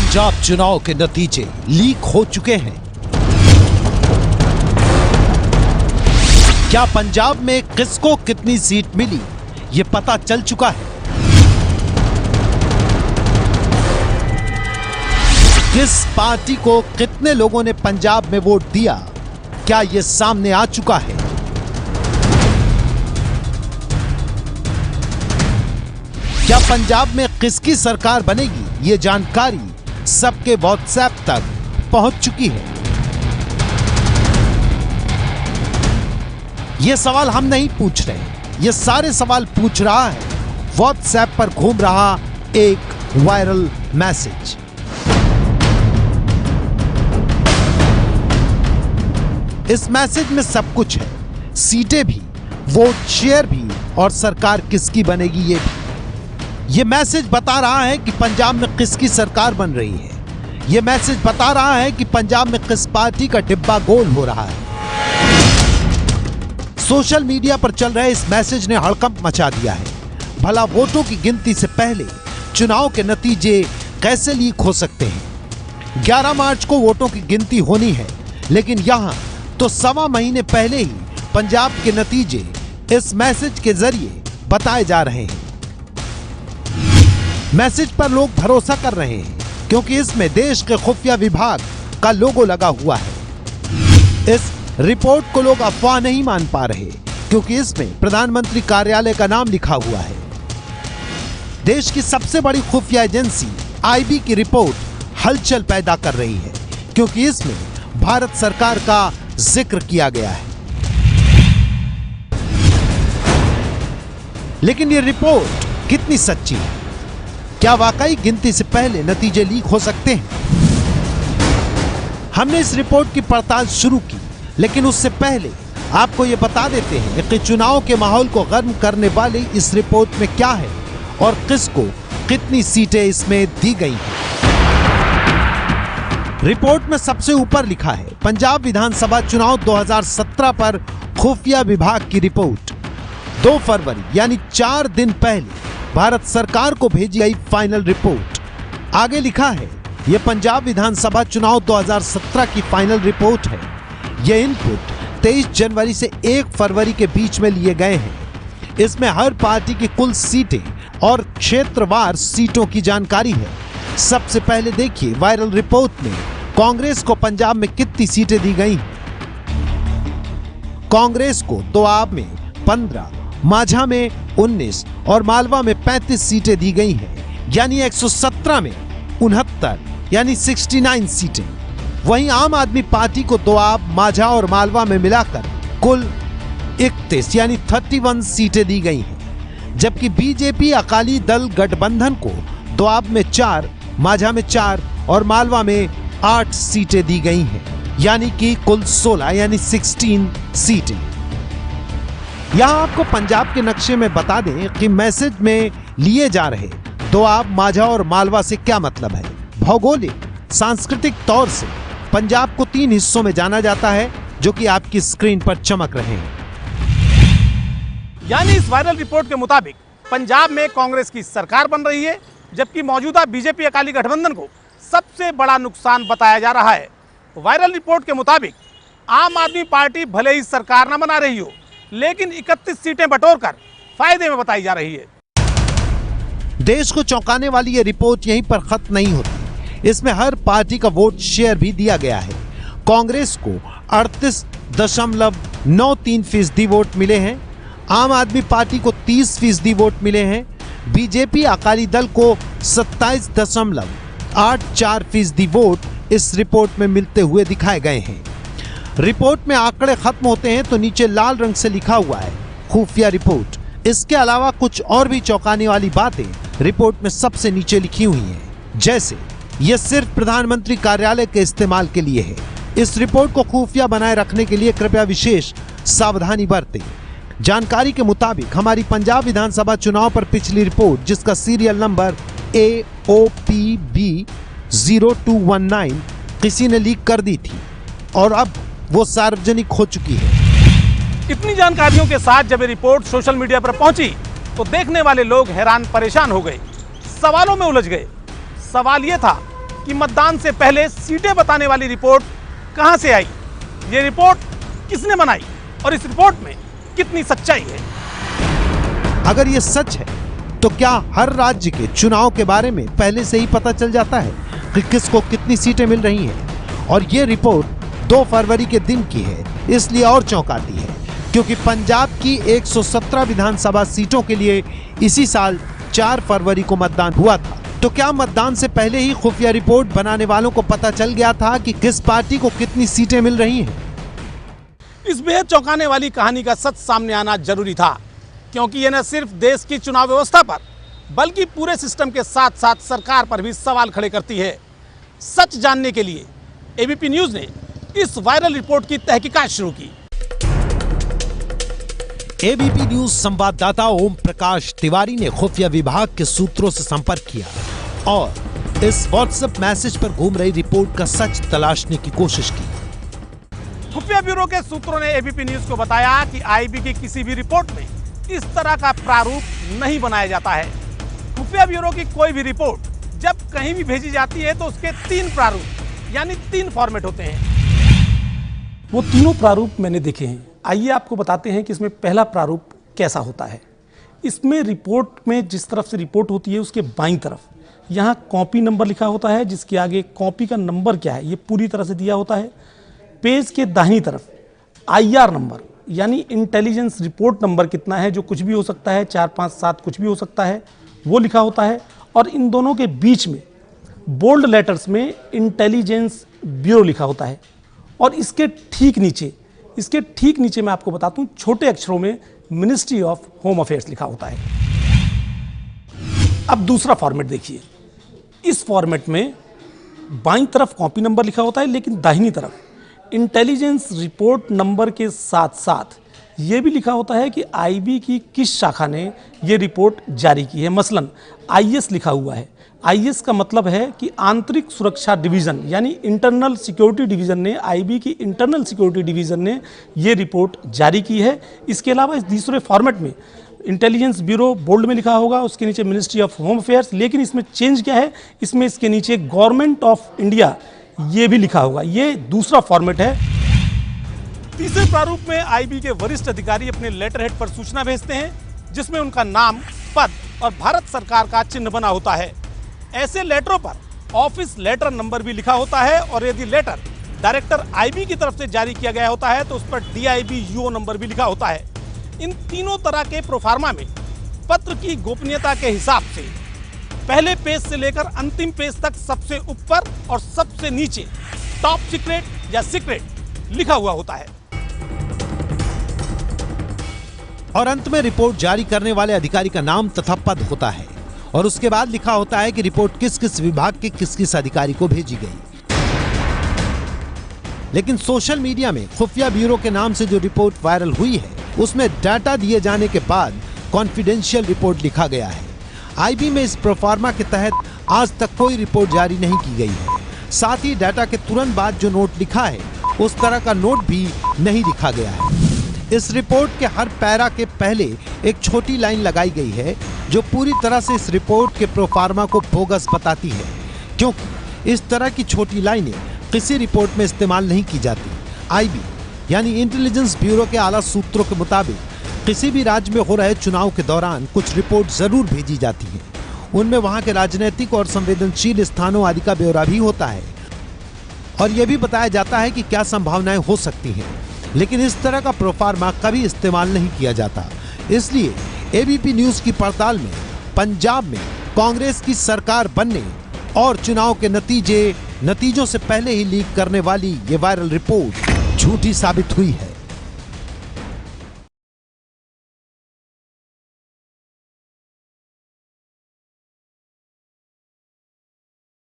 पंजाब चुनाव के नतीजे लीक हो चुके हैं। क्या पंजाब में किसको कितनी सीट मिली, ये पता चल चुका है। किस पार्टी को कितने लोगों ने पंजाब में वोट दिया, क्या यह सामने आ चुका है। क्या पंजाब में किसकी सरकार बनेगी, ये जानकारी सबके व्हाट्सएप तक पहुंच चुकी है। यह सवाल हम नहीं पूछ रहे, ये सारे सवाल पूछ रहा है व्हाट्सएप पर घूम रहा एक वायरल मैसेज। इस मैसेज में सब कुछ है, सीटें भी, वोट शेयर भी और सरकार किसकी बनेगी ये भी। यह मैसेज बता रहा है कि पंजाब में किसकी सरकार बन रही है। यह मैसेज बता रहा है कि पंजाब में किस पार्टी का डिब्बा गोल हो रहा है। सोशल मीडिया पर चल रहे इस मैसेज ने हड़कंप मचा दिया है। भला वोटों की गिनती से पहले चुनाव के नतीजे कैसे लीक हो सकते हैं। 11 मार्च को वोटों की गिनती होनी है, लेकिन यहां तो सवा महीने पहले ही पंजाब के नतीजे इस मैसेज के जरिए बताए जा रहे हैं। मैसेज पर लोग भरोसा कर रहे हैं क्योंकि इसमें देश के खुफिया विभाग का लोगो लगा हुआ है। इस रिपोर्ट को लोग अफवाह नहीं मान पा रहे क्योंकि इसमें प्रधानमंत्री कार्यालय का नाम लिखा हुआ है। देश की सबसे बड़ी खुफिया एजेंसी आईबी की रिपोर्ट हलचल पैदा कर रही है क्योंकि इसमें भारत सरकार का जिक्र किया गया है। लेकिन ये रिपोर्ट कितनी सच्ची है? क्या वाकई गिनती से पहले नतीजे लीक हो सकते हैं? हमने इस रिपोर्ट की पड़ताल शुरू की, लेकिन उससे पहले आपको यह बता देते हैं कि चुनाव के माहौल को गर्म करने वाली इस रिपोर्ट में क्या है और किसको कितनी सीटें इसमें दी गई हैं। रिपोर्ट में सबसे ऊपर लिखा है पंजाब विधानसभा चुनाव 2017 पर खुफिया विभाग की रिपोर्ट। 2 फरवरी यानी 4 दिन पहले भारत सरकार को भेजी गई फाइनल रिपोर्ट। आगे लिखा है यह पंजाब विधानसभा चुनाव 2017 की फाइनल रिपोर्ट है। यह इनपुट 23 जनवरी से 1 फरवरी के बीच में लिए गए हैं। इसमें हर पार्टी की कुल सीटें और क्षेत्रवार सीटों की जानकारी है। सबसे पहले देखिए वायरल रिपोर्ट में कांग्रेस को पंजाब में कितनी सीटें दी गई हैं। कांग्रेस को दोआब में 15, माझा में 19 और मालवा में 35 सीटें दी गई हैं, यानी 117 में 69 यानी 69 सीटें। वहीं आम आदमी पार्टी को दोआब, माझा और मालवा में मिलाकर कुल 31 यानी 31 सीटें दी गई हैं, जबकि बीजेपी अकाली दल गठबंधन को दोआब में 4, माझा में 4 और मालवा में 8 सीटें दी गई हैं, यानी कि कुल 16 यानी 16 सीटें। यहां आपको पंजाब के नक्शे में बता दें कि मैसेज में लिए जा रहे दोआब, माझा और मालवा से क्या मतलब है। भौगोलिक सांस्कृतिक तौर से पंजाब को 3 हिस्सों में जाना जाता है, जो कि आपकी स्क्रीन पर चमक रहे हैं। यानी इस वायरल रिपोर्ट के मुताबिक पंजाब में कांग्रेस की सरकार बन रही है, जबकि मौजूदा बीजेपी अकाली गठबंधन को सबसे बड़ा नुकसान बताया जा रहा है। वायरल रिपोर्ट के मुताबिक आम आदमी पार्टी भले ही सरकार न बना रही हो, लेकिन 31 सीटें बटोरकर फायदे में बताई जा रही है। देश को चौंकाने वाली यह रिपोर्ट यहीं पर खत्म नहीं होती। इसमें हर पार्टी का वोट शेयर भी दिया गया है। कांग्रेस को 38.93% वोट मिले हैं, आम आदमी पार्टी को 30% वोट मिले हैं, बीजेपी अकाली दल को 27.84% वोट इस रिपोर्ट में मिलते हुए दिखाए गए हैं। रिपोर्ट में आंकड़े खत्म होते हैं तो नीचे लाल रंग से लिखा हुआ है खुफिया रिपोर्ट। इसके अलावा कुछ और भी चौंकाने वाली बातें रिपोर्ट में सबसे नीचे लिखी हुई हैं, जैसे यह सिर्फ प्रधानमंत्री कार्यालय के इस्तेमाल के लिए है। इस रिपोर्ट को खुफिया बनाए रखने के लिए कृपया विशेष सावधानी बरतें। जानकारी के मुताबिक हमारी पंजाब विधानसभा चुनाव पर पिछली रिपोर्ट, जिसका सीरियल नंबर AOPB 0219 किसी ने लीक कर दी थी और अब वो सार्वजनिक हो चुकी है। इतनी जानकारियों के साथ जब ये रिपोर्ट सोशल मीडिया पर पहुंची तो देखने वाले लोग हैरान परेशान हो गए, सवालों में उलझ गए। सवाल ये था कि मतदान से पहले सीटें बताने वाली रिपोर्ट कहां से आई, ये रिपोर्ट किसने बनाई और इस रिपोर्ट में कितनी सच्चाई है। अगर ये सच है तो क्या हर राज्य के चुनाव के बारे में पहले से ही पता चल जाता है कि किसको कितनी सीटें मिल रही हैं? और ये रिपोर्ट 2 फरवरी के दिन की है, इसलिए और चौंकाती है क्योंकि पंजाब की 117 विधानसभा सीटों के लिए इसी साल 4 फरवरी को मतदान हुआ था। तो क्या मतदान से पहले ही खुफिया रिपोर्ट बनाने वालों को पता चल गया था कि किस पार्टी को कितनी सीटें मिल रही हैं? इस बेहद चौंकाने वाली कहानी का सच सामने आना जरूरी था, क्योंकि यह न सिर्फ देश की चुनाव व्यवस्था पर बल्कि पूरे सिस्टम के साथ साथ सरकार पर भी सवाल खड़े करती है। सच जानने के लिए एबीपी न्यूज ने इस वायरल रिपोर्ट की तहकीकात शुरू की। एबीपी न्यूज संवाददाता ओम प्रकाश तिवारी ने खुफिया विभाग के सूत्रों से संपर्क किया और इस व्हाट्सएप मैसेज पर घूम रही रिपोर्ट का सच तलाशने की कोशिश की। खुफिया ब्यूरो के सूत्रों ने एबीपी न्यूज को बताया कि आईबी की किसी भी रिपोर्ट में इस तरह का प्रारूप नहीं बनाया जाता है। खुफिया ब्यूरो की कोई भी रिपोर्ट जब कहीं भी भेजी जाती है तो उसके 3 प्रारूप यानी 3 फॉर्मेट होते हैं। वो तीनों प्रारूप मैंने देखे हैं। आइए आपको बताते हैं कि इसमें पहला प्रारूप कैसा होता है। इसमें रिपोर्ट में जिस तरफ से रिपोर्ट होती है उसके बाईं तरफ यहाँ कॉपी नंबर लिखा होता है, जिसके आगे कॉपी का नंबर क्या है ये पूरी तरह से दिया होता है। पेज के दाहिनी तरफ आईआर नंबर यानी इंटेलिजेंस रिपोर्ट नंबर कितना है, जो कुछ भी हो सकता है, 4, 5, 7 कुछ भी हो सकता है, वो लिखा होता है। और इन दोनों के बीच में बोल्ड लेटर्स में इंटेलिजेंस ब्यूरो लिखा होता है। और इसके ठीक नीचे मैं आपको बताता हूं, छोटे अक्षरों में मिनिस्ट्री ऑफ होम अफेयर्स लिखा होता है। अब दूसरा फॉर्मेट देखिए। इस फॉर्मेट में बाईं तरफ कॉपी नंबर लिखा होता है, लेकिन दाहिनी तरफ इंटेलिजेंस रिपोर्ट नंबर के साथ साथ ये भी लिखा होता है कि आईबी की किस शाखा ने ये रिपोर्ट जारी की है। मसलन आईएस लिखा हुआ है। आईएस का मतलब है कि आंतरिक सुरक्षा डिवीज़न यानी इंटरनल सिक्योरिटी डिवीज़न ने, आईबी की इंटरनल सिक्योरिटी डिवीज़न ने ये रिपोर्ट जारी की है। इसके अलावा इस दूसरे फॉर्मेट में इंटेलिजेंस ब्यूरो बोल्ड में लिखा होगा, उसके नीचे मिनिस्ट्री ऑफ होम अफेयर्स, लेकिन इसमें चेंज क्या है, इसमें इसके नीचे गवर्नमेंट ऑफ इंडिया ये भी लिखा होगा। ये दूसरा फॉर्मेट है। तीसरे प्रारूप में आईबी के वरिष्ठ अधिकारी अपने लेटर हेड पर सूचना भेजते हैं, जिसमें उनका नाम, पद और भारत सरकार का चिन्ह बना होता है। ऐसे लेटरों पर ऑफिस लेटर नंबर भी लिखा होता है और यदि लेटर डायरेक्टर आईबी की तरफ से जारी किया गया होता है तो उस पर डीआईबी यूओ नंबर भी लिखा होता है। इन तीनों तरह के प्रोफार्मा में पत्र की गोपनीयता के हिसाब से पहले पेज से लेकर अंतिम पेज तक सबसे ऊपर और सबसे नीचे टॉप सीक्रेट या सीक्रेट लिखा हुआ होता है। और अंत में रिपोर्ट जारी करने वाले अधिकारी का नाम तथा पद होता है और उसके बाद लिखा होता है कि रिपोर्ट किस किस विभाग के किस किस अधिकारी को भेजी गई। लेकिन सोशल मीडिया में खुफिया ब्यूरो के नाम से जो रिपोर्ट वायरल हुई है उसमें डाटा दिए जाने के बाद कॉन्फिडेंशियल रिपोर्ट लिखा गया है। आईबी में इस प्रोफार्मा के तहत आज तक कोई रिपोर्ट जारी नहीं की गई है। साथ ही डाटा के तुरंत बाद जो नोट लिखा है उस तरह का नोट भी नहीं लिखा गया है। इस रिपोर्ट के हर पैरा के पहले एक छोटी लाइन लगाई गई है जो पूरी तरह से इस रिपोर्ट के प्रोफार्मा को बोगस बताती है, क्योंकि इस तरह की छोटी लाइनें किसी रिपोर्ट में इस्तेमाल नहीं की जाती। आईबी यानी इंटेलिजेंस ब्यूरो के आला सूत्रों के मुताबिक किसी भी राज्य में हो रहे चुनाव के दौरान कुछ रिपोर्ट जरूर भेजी जाती हैं। उनमें वहां के राजनीतिक और संवेदनशील स्थानों आदि का ब्यौरा भी होता है और यह भी बताया जाता है कि क्या संभावनाएं हो सकती हैं, लेकिन इस तरह का प्रोफार्मा कभी इस्तेमाल नहीं किया जाता। इसलिए एबीपी न्यूज की पड़ताल में पंजाब में कांग्रेस की सरकार बनने और चुनाव के नतीजों से पहले ही लीक करने वाली ये वायरल रिपोर्ट झूठी साबित हुई है।